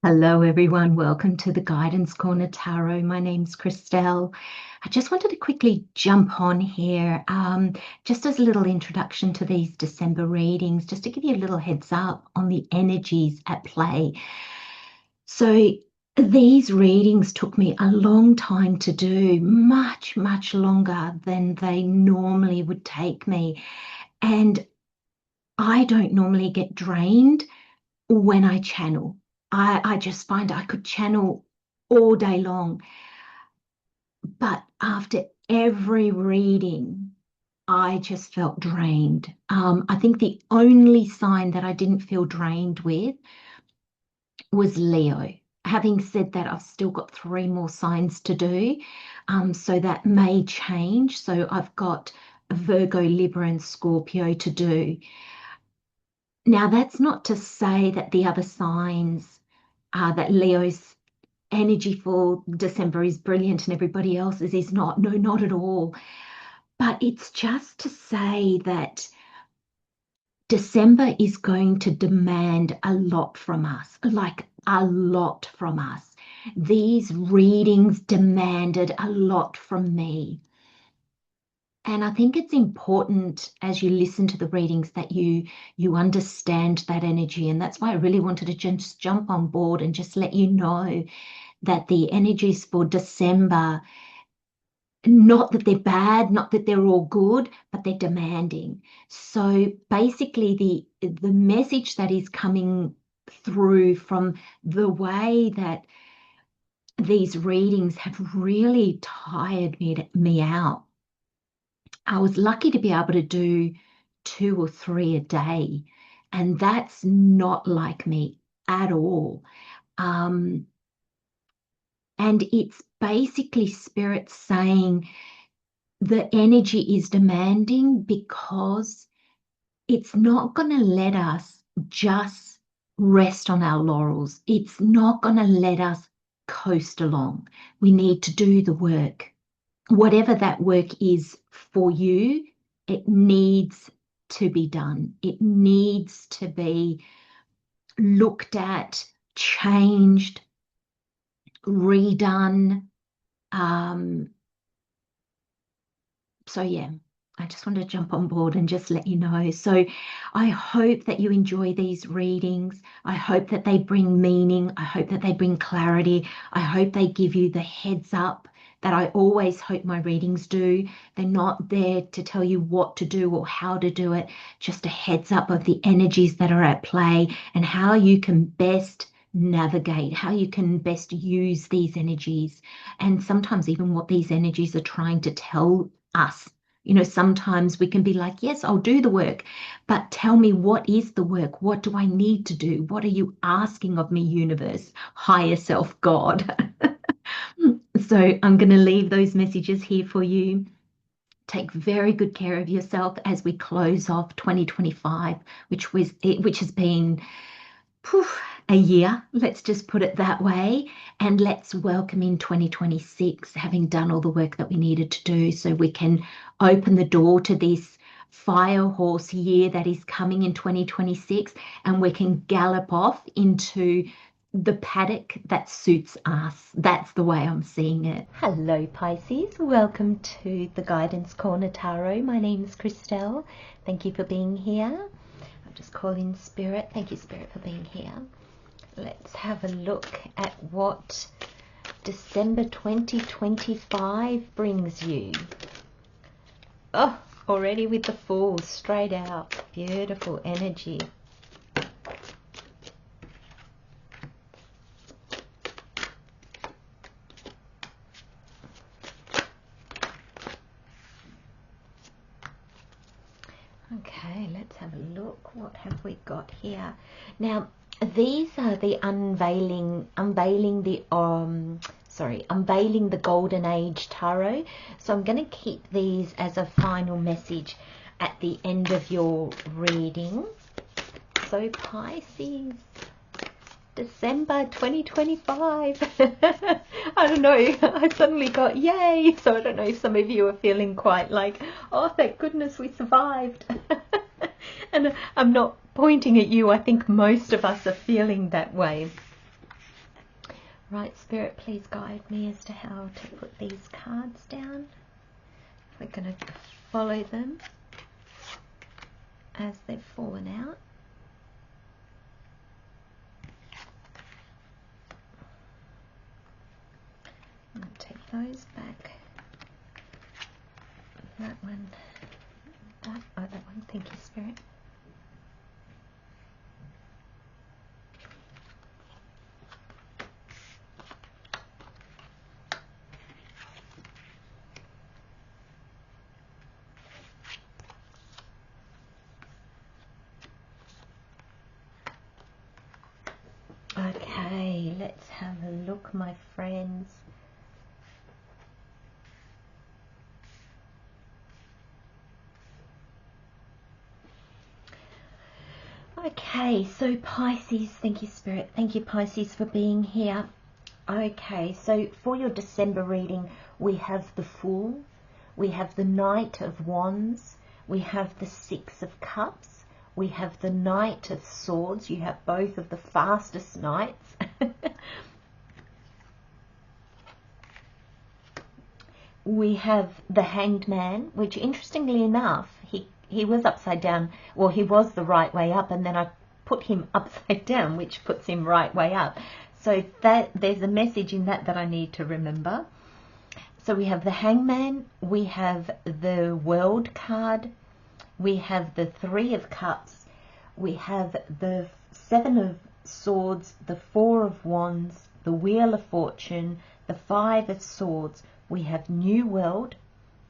Hello, everyone. Welcome to the Guidance Corner Tarot. My name's Christelle. I just wanted to quickly jump on here, just as a little introduction to these December readings, just to give you a little heads up on the energies at play. So, these readings took me a long time to do, much, much longer than they normally would take me. And I don't normally get drained when I channel. I just find I could channel all day long. But after every reading, I just felt drained. I think the only sign that I didn't feel drained with was Leo. Having said that, I've still got three more signs to do. So that may change. So I've got Virgo, Libra, and Scorpio to do. Now, that's not to say that the other signs, that Leo's energy for December is brilliant and everybody else's is not. No, not at all. But it's just to say that December is going to demand a lot from us, like a lot from us. These readings demanded a lot from me. And I think it's important as you listen to the readings that you understand that energy. And that's why I really wanted to just jump on board and just let you know that the energies for December, not that they're bad, not that they're all good, but they're demanding. So basically the message that is coming through from the way that these readings have really tired me out. I was lucky to be able to do two or three a day, and that's not like me at all. Um, and it's basically spirit saying the energy is demanding because it's not going to let us just rest on our laurels. It's not going to let us coast along. We need to do the work. Whatever that work is for you, it needs to be done. It needs to be looked at, changed, redone. Um, so yeah, I just wanted to jump on board and just let you know. So I hope that you enjoy these readings. I hope that they bring meaning. I hope that they bring clarity. I hope they give you the heads up that I always hope my readings do. They're not there to tell you what to do or how to do it, just a heads up of the energies that are at play and how you can best navigate, how you can best use these energies, and sometimes even what these energies are trying to tell us. Sometimes we can be like, yes, I'll do the work, but tell me, what is the work? What do I need to do? What are you asking of me, universe, higher self, God? So I'm going to leave those messages here for you. Take very good care of yourself as we close off 2025, which has been poof, a year, let's just put it that way. And let's welcome in 2026, having done all the work that we needed to do so we can open the door to this fire horse year that is coming in 2026, and we can gallop off into the paddock that suits us. That's the way I'm seeing it. Hello, Pisces. Welcome to the Guidance Corner Tarot. My name is Christelle. Thank you for being here. I'll just call in Spirit. Thank you, Spirit, for being here. Let's have a look at what December 2025 brings you. Oh, already with the Fool straight out. Beautiful energy. Okay, let's have a look. What have we got here? Now, these are the unveiling the Golden Age Tarot. So I'm going to keep these as a final message at the end of your reading. So Pisces, December 2025. I don't know, I suddenly got yay. So I don't know if some of you are feeling quite like, oh, thank goodness we survived. And I'm not pointing at you. I think most of us are feeling that way. Right, Spirit, please guide me as to how to put these cards down. We're going to follow them as they've fallen out. I'll take those back. That one, that one. Thank you, Spirit. Okay, let's have a look, my friends. Okay, so Pisces, thank you, Spirit. Thank you, Pisces, for being here. Okay, so for your December reading, we have the Fool, we have the Knight of Wands, we have the Six of Cups, we have the Knight of Swords. You have both of the fastest knights. We have the Hanged Man, which interestingly enough, he was upside down. Well, he was the right way up, and then I put him upside down, which puts him right way up. So that there's a message in that I need to remember. So we have the Hangman, we have the World card, we have the Three of Cups, we have the Seven of Swords, the Four of Wands, the Wheel of Fortune, the Five of Swords. We have New World,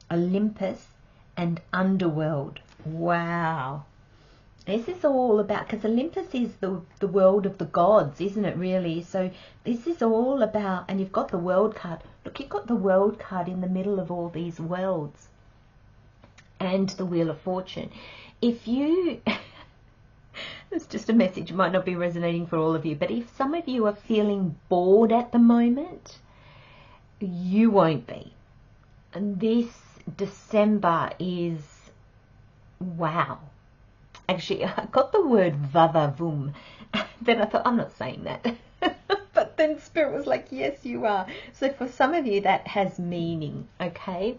Olympus, and Underworld. Wow. This is all about, because Olympus is the world of the gods, isn't it, really? So this is all about, and you've got the World card. Look, you've got the World card in the middle of all these worlds. And the Wheel of Fortune. If you, it's just a message, might not be resonating for all of you, but if some of you are feeling bored at the moment, you won't be. And this December is, wow. Actually, I got the word vavavoom. Then I thought, I'm not saying that. But then Spirit was like, yes, you are. So for some of you, that has meaning, okay?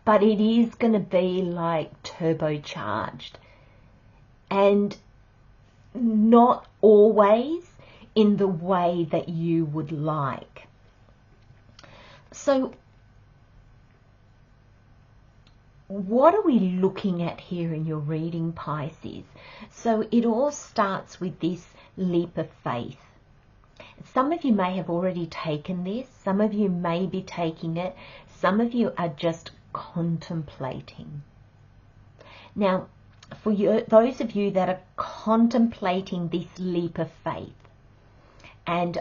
But it is going to be like turbocharged. And not always in the way that you would like. So what are we looking at here in your reading, Pisces? So it all starts with this leap of faith. Some of you may have already taken this. Some of you may be taking it. Some of you are just contemplating. Now, for you, those of you that are contemplating this leap of faith, and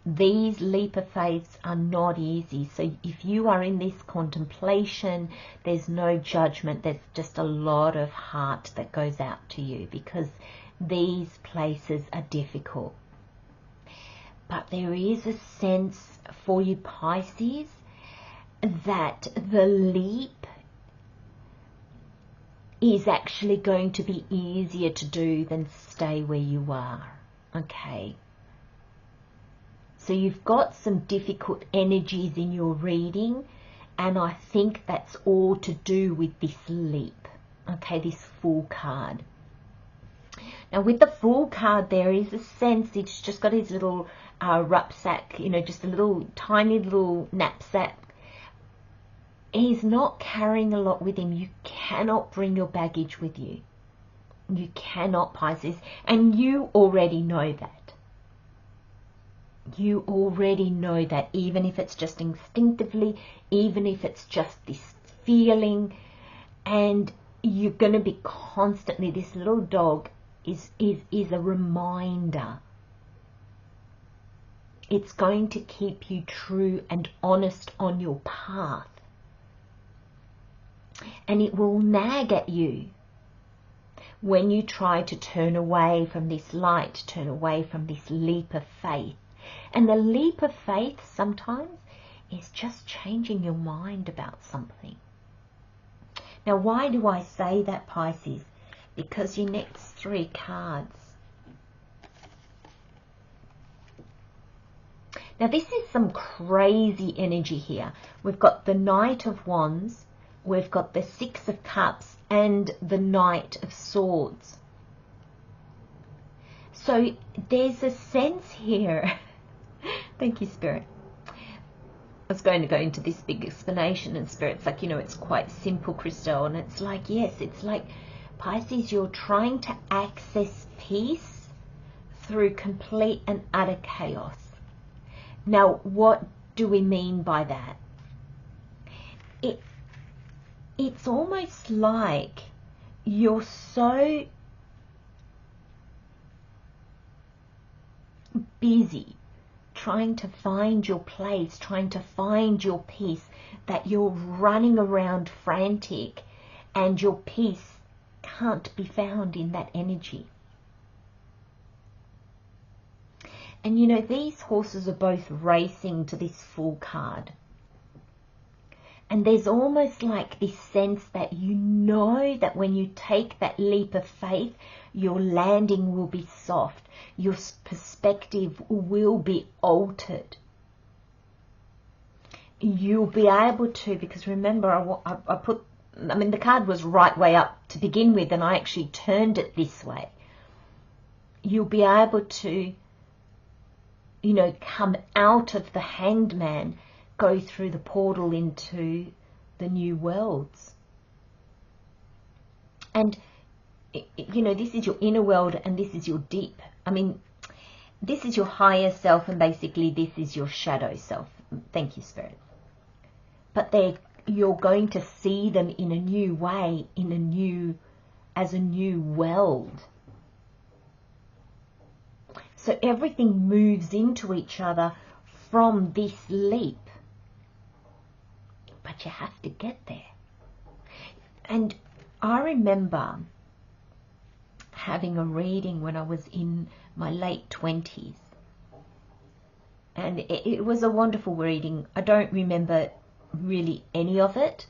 these leap of faiths are not easy. So if you are in this contemplation, there's no judgment. There's just a lot of heart that goes out to you, because these places are difficult. But there is a sense for you, Pisces, that the leap is actually going to be easier to do than stay where you are. Okay. So you've got some difficult energies in your reading, and I think that's all to do with this leap. Okay, this Fool card. Now with the Fool card, there is a sense, it's just got his little rucksack, you know, just a little tiny little knapsack. He's not carrying a lot with him. You cannot bring your baggage with you. You cannot, Pisces, and you already know that. You already know that, even if it's just instinctively, even if it's just this feeling, and you're going to be constantly, this little dog is a reminder. It's going to keep you true and honest on your path. And it will nag at you when you try to turn away from this light, turn away from this leap of faith. And the leap of faith sometimes is just changing your mind about something. Now, why do I say that, Pisces? Because your next three cards Now this is some crazy energy here. We've got the Knight of Wands, we've got the Six of Cups, and the Knight of Swords. So there's a sense here. Thank you, Spirit. I was going to go into this big explanation, and Spirit's like, you know, it's quite simple, Christelle. And it's like, yes, it's like, Pisces, you're trying to access peace through complete and utter chaos. Now, what do we mean by that? It's almost like you're so busy trying to find your place, trying to find your peace, that you're running around frantic, and your peace can't be found in that energy. And you know, these horses are both racing to this Fool card. And there's almost like this sense that you know that when you take that leap of faith, your landing will be soft. Your perspective will be altered. You'll be able to, because remember, I mean, the card was right way up to begin with, and I actually turned it this way. You'll be able to, you know, come out of the Hanged Man, go through the portal into the new worlds. And, you know, this is your inner world and this is your deep. I mean, this is your higher self, and basically this is your shadow self. Thank you, Spirit. But you're going to see them in a new way, as a new world. So everything moves into each other from this leap. But you have to get there. And I remember having a reading when I was in my late 20s. And it was a wonderful reading. I don't remember really any of it,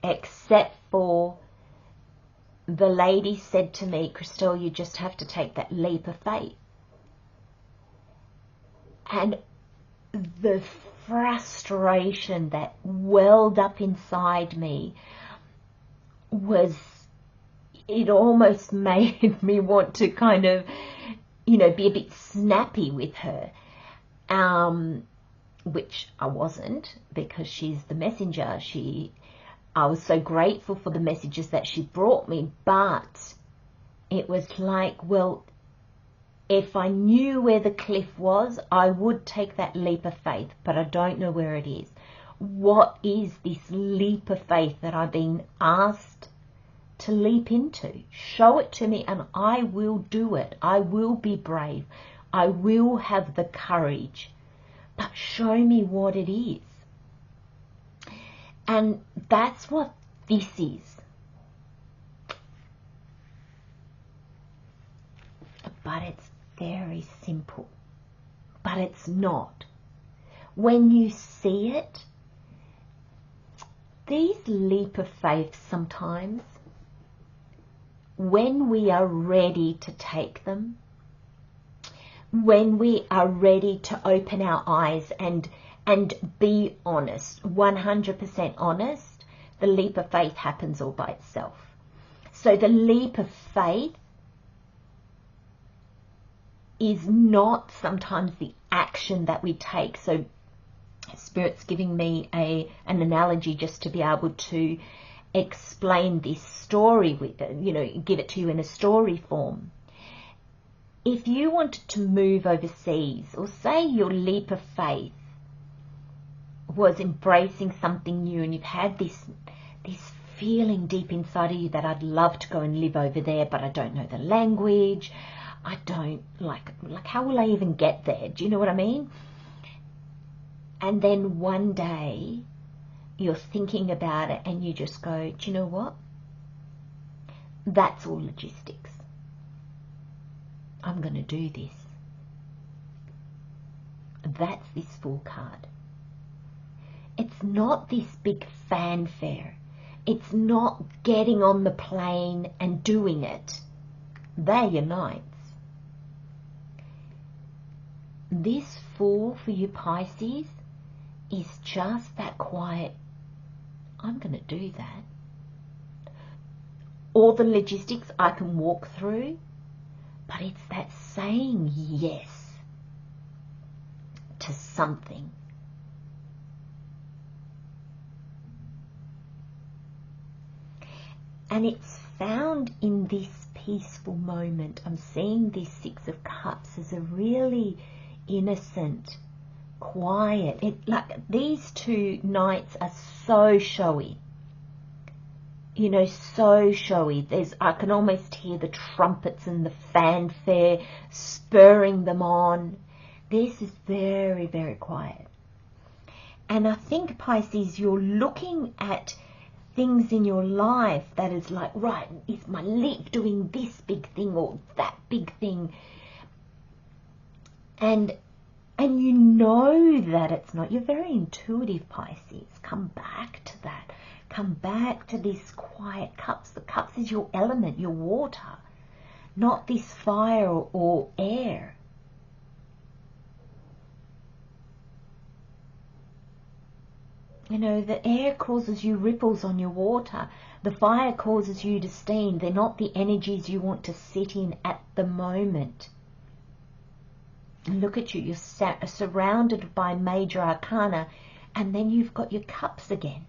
except for the lady said to me, Christelle, you just have to take that leap of faith. And the frustration that welled up inside me it almost made me want to kind of, you know, be a bit snappy with her, which I wasn't, because she's the messenger. I was so grateful for the messages that she brought me, but it was like, well, if I knew where the cliff was, I would take that leap of faith, but I don't know where it is. What is this leap of faith that I've been asked to leap into? Show it to me and I will do it. I will be brave. I will have the courage, but show me what it is. And that's what this is. But it's very simple, but it's not. When you see it, these leap of faith sometimes, when we are ready to take them, when we are ready to open our eyes and be honest, 100% honest, the leap of faith happens all by itself. So the leap of faith is not sometimes the action that we take. So Spirit's giving me an analogy just to be able to explain this story with, you know, give it to you in a story form. If you wanted to move overseas, or say your leap of faith was embracing something new, and you've had this feeling deep inside of you that I'd love to go and live over there, but I don't know the language. I don't like how will I even get there? Do you know what I mean? And then one day you're thinking about it and you just go, do you know what? That's all logistics. I'm going to do this. That's this Fool card. It's not this big fanfare. It's not getting on the plane and doing it. They're your knights. This Fool for you Pisces is just that quiet, I'm going to do that. All the logistics I can walk through, but it's that saying yes to something. And it's found in this peaceful moment. I'm seeing this Six of Cups as a really innocent, quiet. Like these two knights are so showy. You know, so showy. I can almost hear the trumpets and the fanfare spurring them on. This is very, very quiet. And I think, Pisces, you're looking at things in your life that is like, right, is my leaf doing this big thing or that big thing? And you know that it's not. You're very intuitive, Pisces. Come back to that. Come back to this quiet cups. The cups is your element, your water, not this fire or air. You know, the air causes you ripples on your water. The fire causes you to steam. They're not the energies you want to sit in at the moment. And look at you. You're surrounded by major arcana, and then you've got your cups again.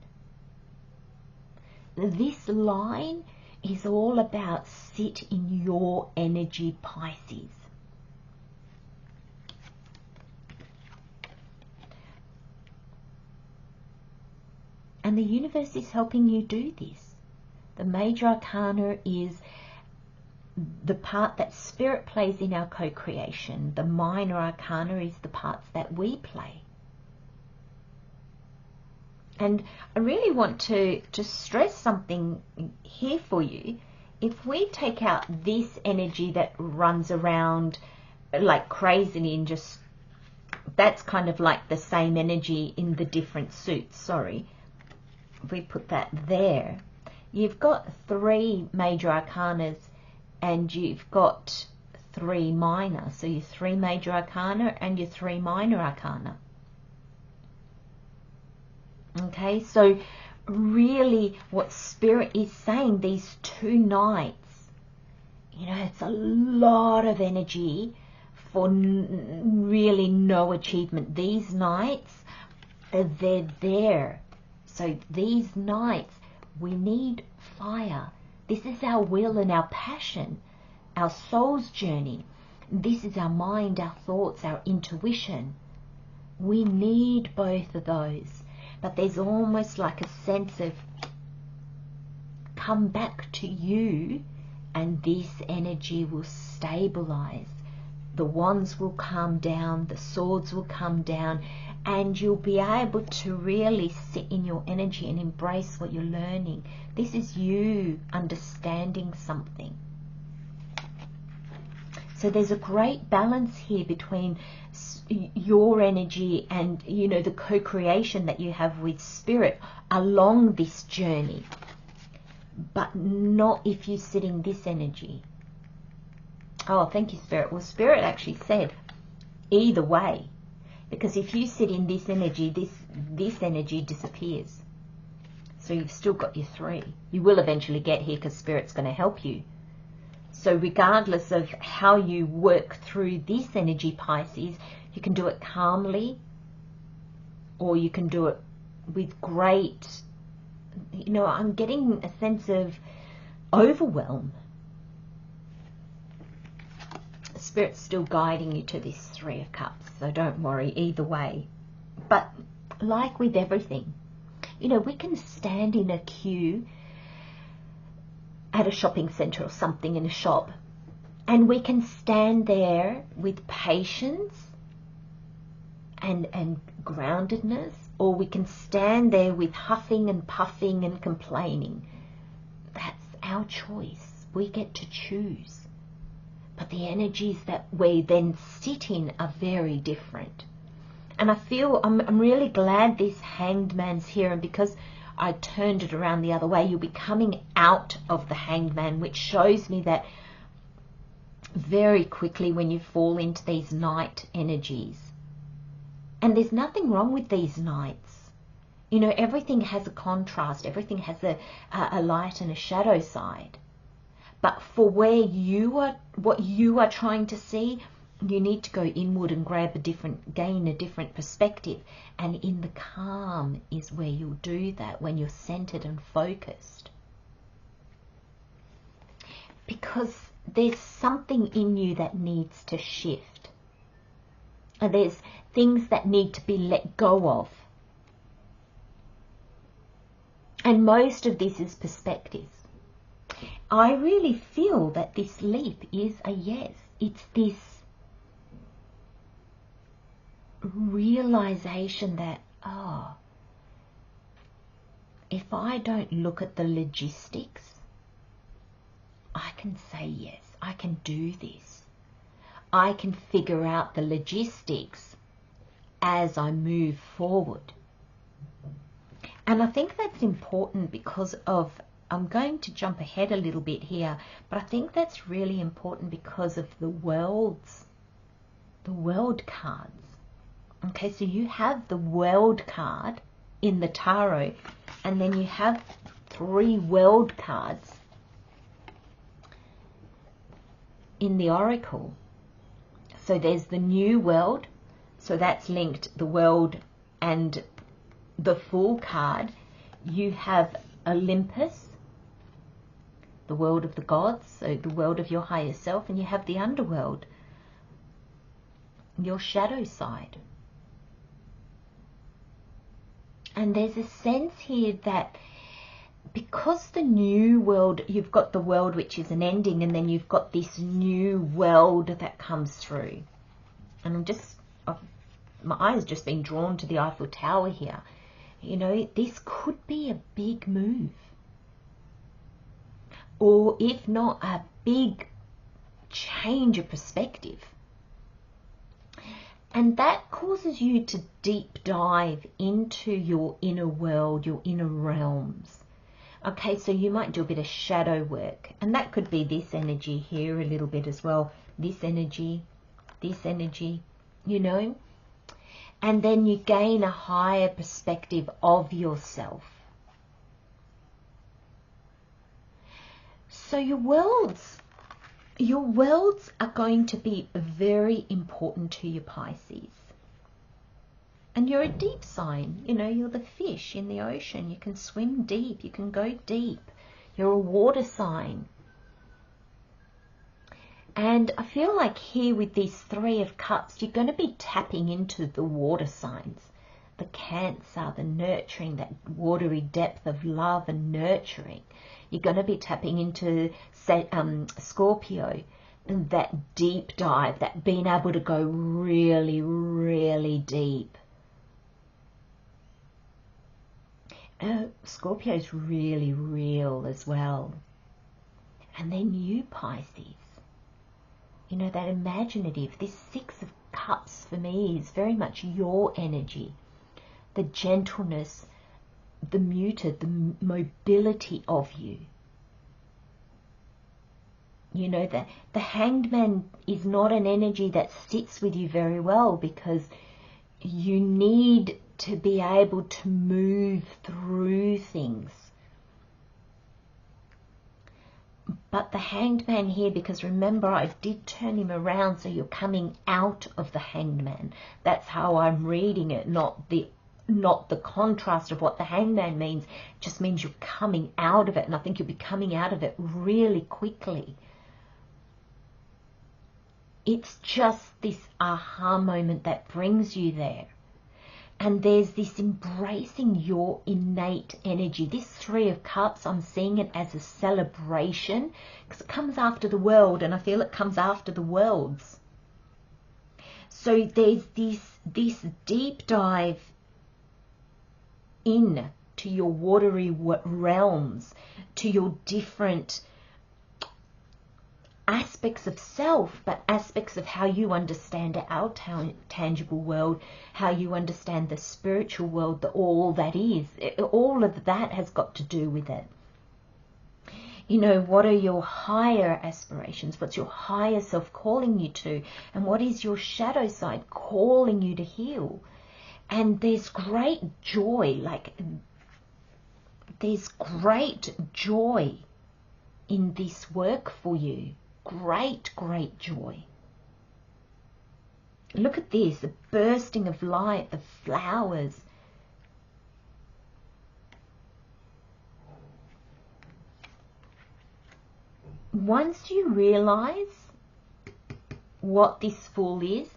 This line is all about sit in your energy, Pisces. And the universe is helping you do this. The major arcana is the part that spirit plays in our co-creation. The minor arcana is the parts that we play. And I really want to stress something here for you. If we take out this energy that runs around like crazily and just, that's kind of like the same energy in the different suits, sorry. If we put that there, you've got 3 major arcanas and you've got 3 minor. So your 3 major arcana and your 3 minor arcana. Okay, so really what Spirit is saying, these 2 nights, you know, it's a lot of energy for really no achievement. These nights, they're there. So these nights, we need fire. This is our will and our passion, our soul's journey. This is our mind, our thoughts, our intuition. We need both of those. But there's almost like a sense of come back to you, and this energy will stabilize. The wands will come down, the swords will come down, and you'll be able to really sit in your energy and embrace what you're learning. This is you understanding something. So there's a great balance here between your energy and, you know, the co-creation that you have with Spirit along this journey, but not if you sit in this energy. Oh, thank you, Spirit. Well, Spirit actually said either way, because if you sit in this energy, this energy disappears. So you've still got your 3. You will eventually get here because Spirit's going to help you. So regardless of how you work through this energy, Pisces, you can do it calmly, or you can do it with great, you know, I'm getting a sense of overwhelm. Spirit's still guiding you to this 3 of Cups, so don't worry either way. But like with everything, you know, we can stand in a queue at a shopping centre or something in a shop, and we can stand there with patience and groundedness, or we can stand there with huffing and puffing and complaining. That's our choice. We get to choose. But the energies that we then sit in are very different. And I feel I'm really glad this Hanged Man's here, and because I turned it around the other way, you'll be coming out of the Hanged Man, which shows me that very quickly when you fall into these night energies. And there's nothing wrong with these nights. You know, everything has a contrast. Everything has a light and a shadow side. But for where you are, what you are trying to see, you need to go inward and gain a different perspective. And in the calm is where you'll do that, when you're centered and focused. Because there's something in you that needs to shift. And there's things that need to be let go of. And most of this is perspective. I really feel that this leap is a yes. It's this realization that, oh, if I don't look at the logistics, I can say yes, I can do this. I can figure out the logistics as I move forward. And I think that's important because of, I'm going to jump ahead a little bit here, but I think that's really important because of the world cards. Okay, so you have the world card in the tarot, and then you have 3 world cards in the oracle. So there's the new world, so that's linked the world and the Fool card. You have Olympus, the world of the gods, so the world of your higher self, and you have the underworld, your shadow side. And there's a sense here that because the new world, you've got the world which is an ending, and then you've got this new world that comes through. And my eyes just been drawn to the Eiffel Tower here. You know, this could be a big move. Or if not, a big change of perspective. And that causes you to deep dive into your inner world, your inner realms. Okay, so you might do a bit of shadow work. And that could be this energy here a little bit as well. This energy, you know. And then you gain a higher perspective of yourself. So your worlds are going to be very important to you, Pisces. And you're a deep sign, you know, you're the fish in the ocean. You can swim deep, you can go deep. You're a water sign. And I feel like here with these 3 of Cups, you're going to be tapping into the water signs. The Cancer, the nurturing, that watery depth of love and nurturing. You're going to be tapping into Scorpio, and that deep dive, that being able to go really, really deep. Scorpio's really real as well. And then you, Pisces. You know, that imaginative, this 6 of Cups for me is very much your energy. The gentleness, the muted, the mobility of you. You know, that the Hanged Man is not an energy that sits with you very well, because you need to be able to move through things. But the Hanged Man here, because remember I did turn him around, so you're coming out of the Hanged Man. That's how I'm reading it, not the contrast of what the Hanged Man means. It just means you're coming out of it, and I think you'll be coming out of it really quickly. It's just this aha moment that brings you there. And there's this embracing your innate energy. This 3 of Cups, I'm seeing it as a celebration, because it comes after the world, and I feel it comes after the worlds. So there's this deep dive in to your watery realms, to your different aspects of self, but aspects of how you understand our tangible world, how you understand the spiritual world, all that is. All of that has got to do with it. You know, what are your higher aspirations? What's your higher self calling you to? And what is your shadow side calling you to heal? And there's great joy, like there's great joy in this work for you. Great, great joy. Look at this, the bursting of light, the flowers. Once you realize what this Fool is,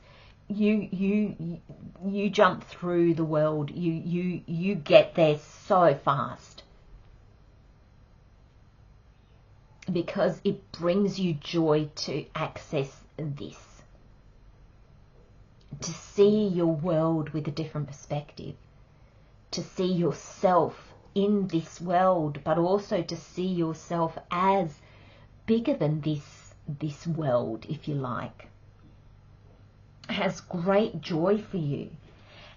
you jump through the world. You get there so fast, because it brings you joy to access this, to see your world with a different perspective, to see yourself in this world, but also to see yourself as bigger than this world, if you like. Has great joy for you.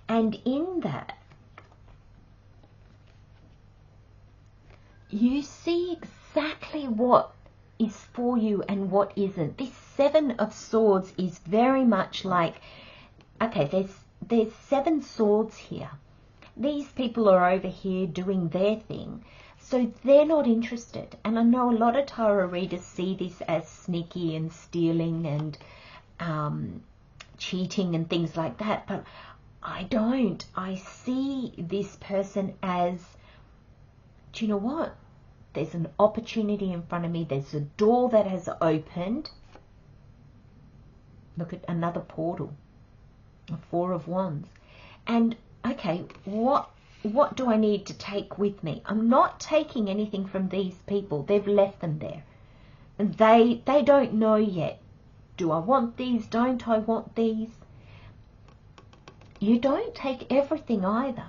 And in that, you see exactly what is for you and what isn't. This Seven of Swords is very much like, okay, there's 7 swords here. These people are over here doing their thing, so they're not interested. And I know a lot of tarot readers see this as sneaky and stealing and cheating and things like that, but I don't. I see this person as, do you know what? There's an opportunity in front of me. There's a door that has opened. Look at another portal. A 4 of Wands. And okay, what do I need to take with me? I'm not taking anything from these people. They've left them there. And they don't know yet. Do I want these? Don't I want these? You don't take everything either.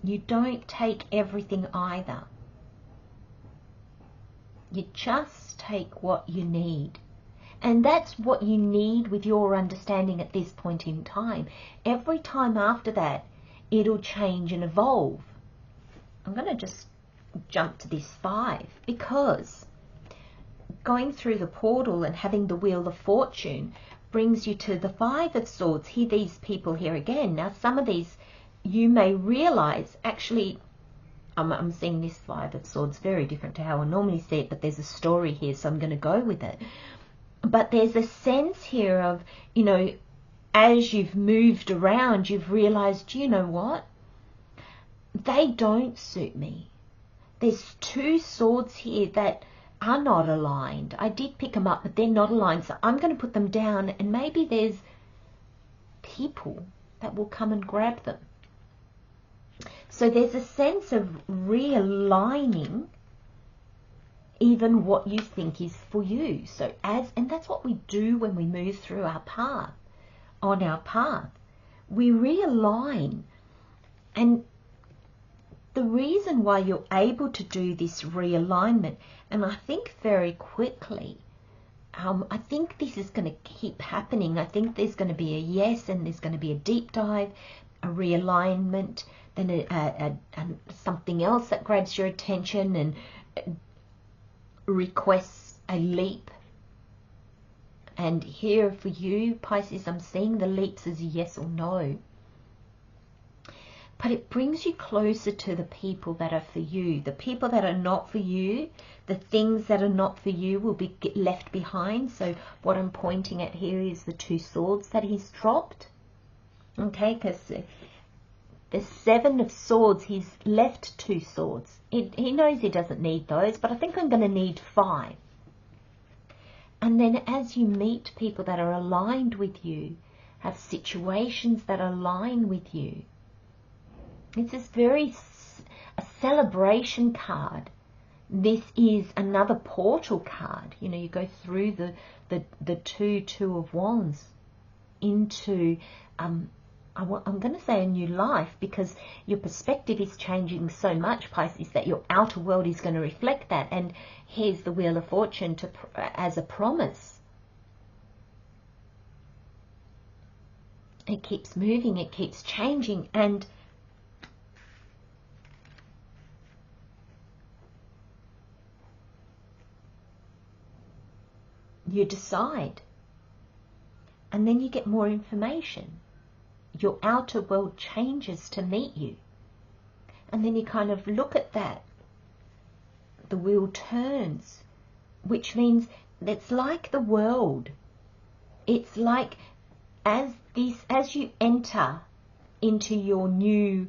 You don't take everything either. You just take what you need. And that's what you need with your understanding at this point in time. Every time after that, it'll change and evolve. I'm going to just jump to this 5, because going through the portal and having the Wheel of Fortune brings you to the 5 of Swords. Here, these people here again. Now, some of these you may realize, actually, I'm seeing this 5 of Swords very different to how I normally see it, but there's a story here, so I'm going to go with it. But there's a sense here of, you know, as you've moved around, you've realized, you know what? They don't suit me. There's 2 swords here that are not aligned. I did pick them up, but they're not aligned, so I'm going to put them down, and maybe there's people that will come and grab them. So there's a sense of realigning even what you think is for you. So and that's what we do when we move through our path, on our path. We realign. And the reason why you're able to do this realignment, and I think very quickly, I think this is going to keep happening. I think there's going to be a yes, and there's going to be a deep dive, a realignment, then something else that grabs your attention and requests a leap. And here for you, Pisces, I'm seeing the leaps as yes or no. But it brings you closer to the people that are for you. The people that are not for you, the things that are not for you will be left behind. So what I'm pointing at here is the 2 swords that he's dropped. Okay, because the 7 of Swords, he's left 2 swords. He knows he doesn't need those, but I think I'm going to need 5. And then as you meet people that are aligned with you, have situations that align with you, it's this a celebration card. This is another portal card. You know, you go through the two of Wands into I'm going to say a new life, because your perspective is changing so much, Pisces, that your outer world is going to reflect that. And here's the Wheel of Fortune as a promise. It keeps moving, it keeps changing, and you decide. And then you get more information. Your outer world changes to meet you. And then you kind of look at that. The wheel turns, which means it's like the world. It's like as you enter into your new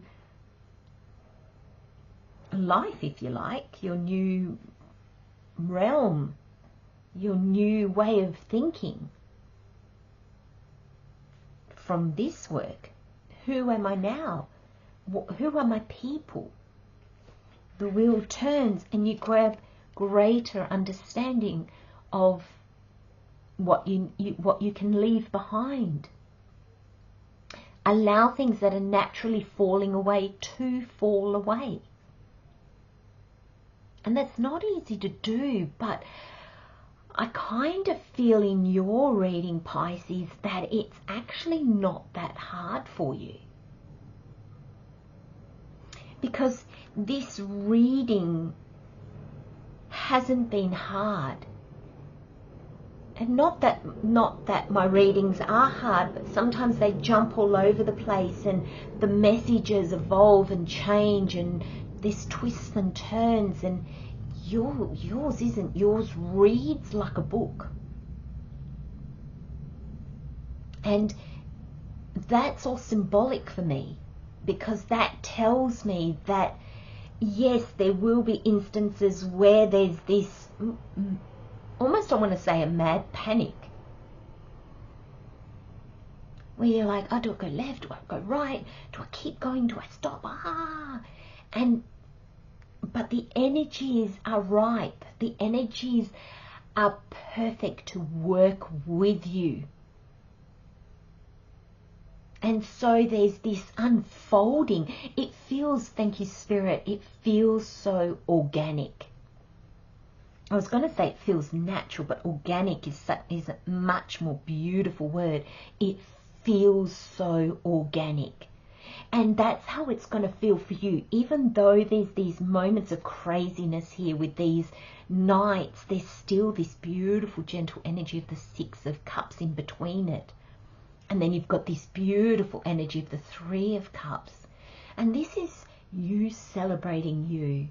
life, if you like, your new realm, your new way of thinking from this work. Who am I now? Who are my people? The wheel turns and you grab greater understanding of what you can leave behind. Allow things that are naturally falling away to fall away. And that's not easy to do, but I kind of feel in your reading, Pisces, that it's actually not that hard for you. Because this reading hasn't been hard. And not that my readings are hard, but sometimes they jump all over the place and the messages evolve and change and there's twists and turns, and yours isn't. Yours reads like a book. And that's all symbolic for me, because that tells me that yes, there will be instances where there's this almost, I want to say, a mad panic, where you're like, oh, do I go left? Do I go right? Do I keep going? Do I stop? But the energies are ripe. The energies are perfect to work with you. And so there's this unfolding. It feels, thank you, Spirit, it feels so organic. I was going to say it feels natural, but organic is a much more beautiful word. It feels so organic. And that's how it's going to feel for you. Even though there's these moments of craziness here with these nights, there's still this beautiful, gentle energy of the Six of Cups in between it. And then you've got this beautiful energy of the Three of Cups. And this is you celebrating you.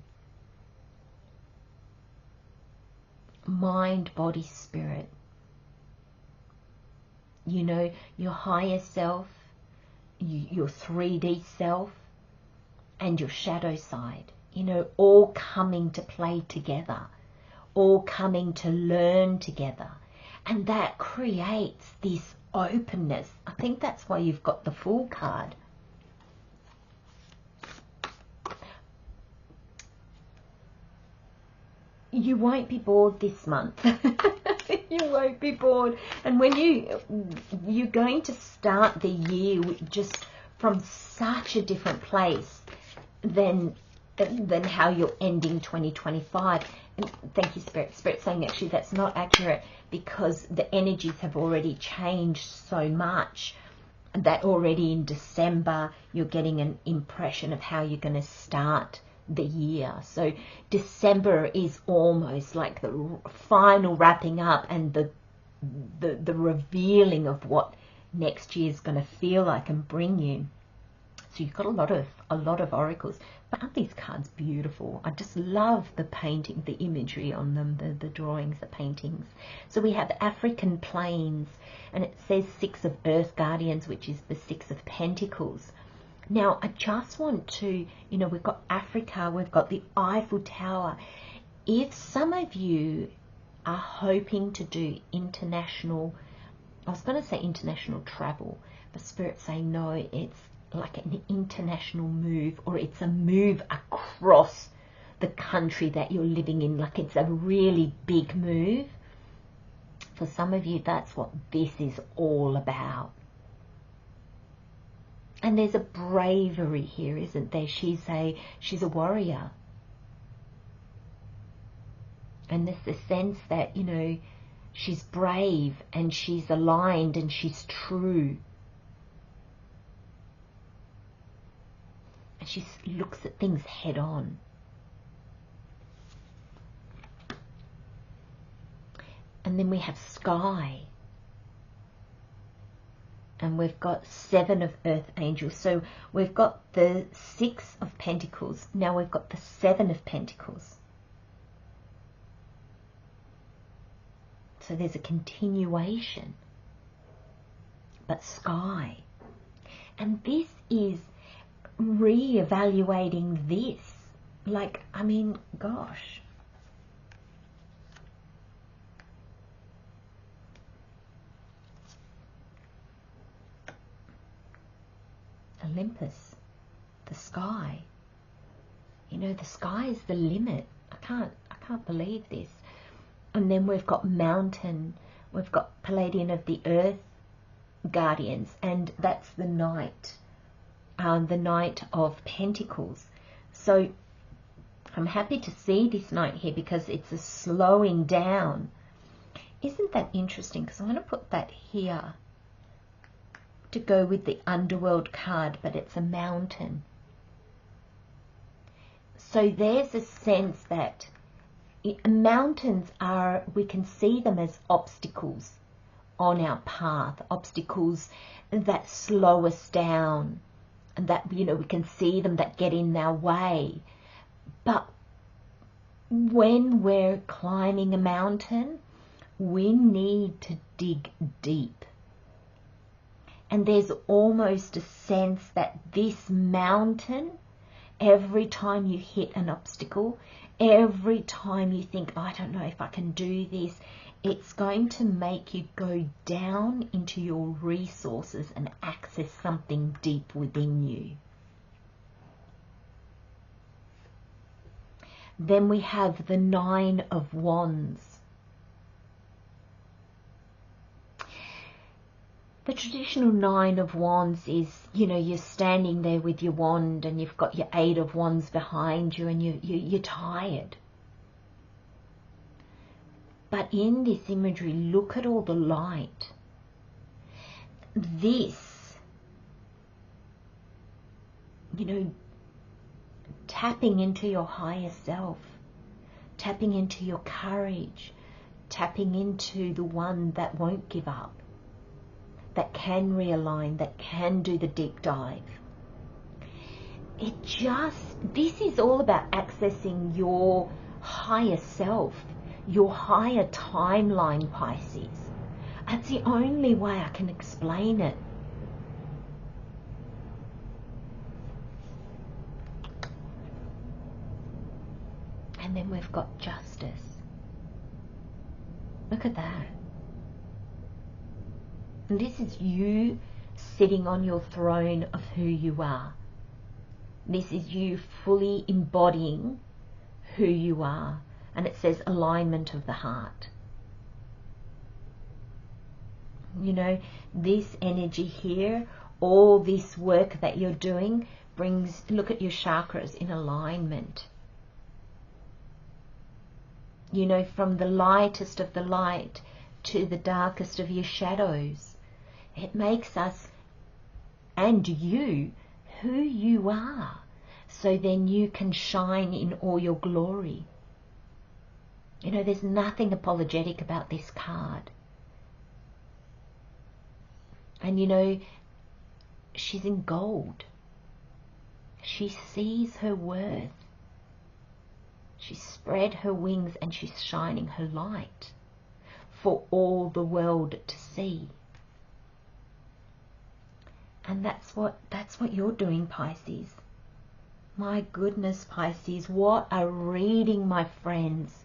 Mind, body, spirit. You know, your higher self, your 3D self, and your shadow side. You know, all coming to play together. All coming to learn together. And that creates this openness. I think that's why you've got the Fool card. You won't be bored this month. You won't be bored. And when you're going to start the year just from such a different place than how you're ending 2025. And thank you, Spirit. Spirit's saying actually that's not accurate, because the energies have already changed so much that already in December you're getting an impression of how you're going to start the year. So December is almost like the final wrapping up and the revealing of what next year is going to feel like and bring you. So you've got a lot of oracles. But aren't these cards beautiful? I just love the painting, the imagery on them, the drawings, the paintings. So we have African plains, and it says Six of Earth Guardians, which is the Six of Pentacles. Now, I just want to, you know, we've got Africa, we've got the Eiffel Tower. If some of you are hoping to do international, I was going to say international travel, but Spirit's saying no, it's like an international move, or it's a move across the country that you're living in, like it's a really big move. For some of you, that's what this is all about. And there's a bravery here, isn't there? She's a warrior. And there's the sense that, you know, she's brave and she's aligned and she's true. And she looks at things head on. And then we have sky. And we've got 7 of earth angels. So we've got the 6 of pentacles. Now we've got the 7 of pentacles. So there's a continuation. But sky. And this is re-evaluating this. Like, I mean, gosh. Olympus, the sky. You know, the sky is the limit. I can't believe this. And then we've got mountain. We've got Palladian of the earth guardians, and that's the Knight. The Knight of Pentacles. So I'm happy to see this Knight here because it's a slowing down. Isn't that interesting? Because I'm going to put that here to go with the underworld card, but it's a mountain. So there's a sense that mountains are, we can see them as obstacles on our path, obstacles that slow us down, and that, you know, we can see them, that get in our way. But when we're climbing a mountain, we need to dig deep. And there's almost a sense that this mountain, every time you hit an obstacle, every time you think, I don't know if I can do this, it's going to make you go down into your resources and access something deep within you. Then we have the 9 of Wands. The traditional 9 of Wands is, you know, you're standing there with your wand and you've got your 8 of Wands behind you and you're tired. But in this imagery, look at all the light. This, you know, tapping into your higher self, tapping into your courage, tapping into the one that won't give up, that can realign, that can do the deep dive. This is all about accessing your higher self, your higher timeline, Pisces. That's the only way I can explain it. And then we've got justice. Look at that. And this is you sitting on your throne of who you are. This is you fully embodying who you are. And it says alignment of the heart. You know, this energy here, all this work that you're doing brings, look at your chakras in alignment. You know, from the lightest of the light to the darkest of your shadows. It makes us, and you, who you are. So then you can shine in all your glory. You know, there's nothing apologetic about this card. And you know, she's in gold. She sees her worth. She spread her wings and she's shining her light for all the world to see. And that's what you're doing, Pisces. My goodness, Pisces, what a reading, my friends.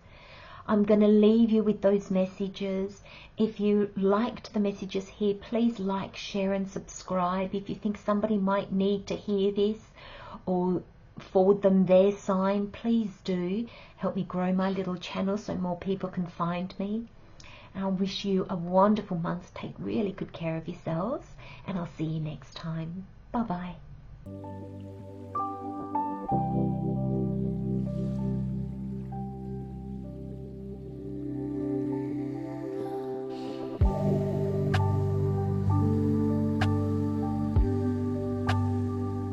I'm going to leave you with those messages. If you liked the messages here, please like, share and subscribe. If you think somebody might need to hear this or forward them their sign, please do. Help me grow my little channel so more people can find me. And I wish you a wonderful month. Take really good care of yourselves, and I'll see you next time. Bye-bye.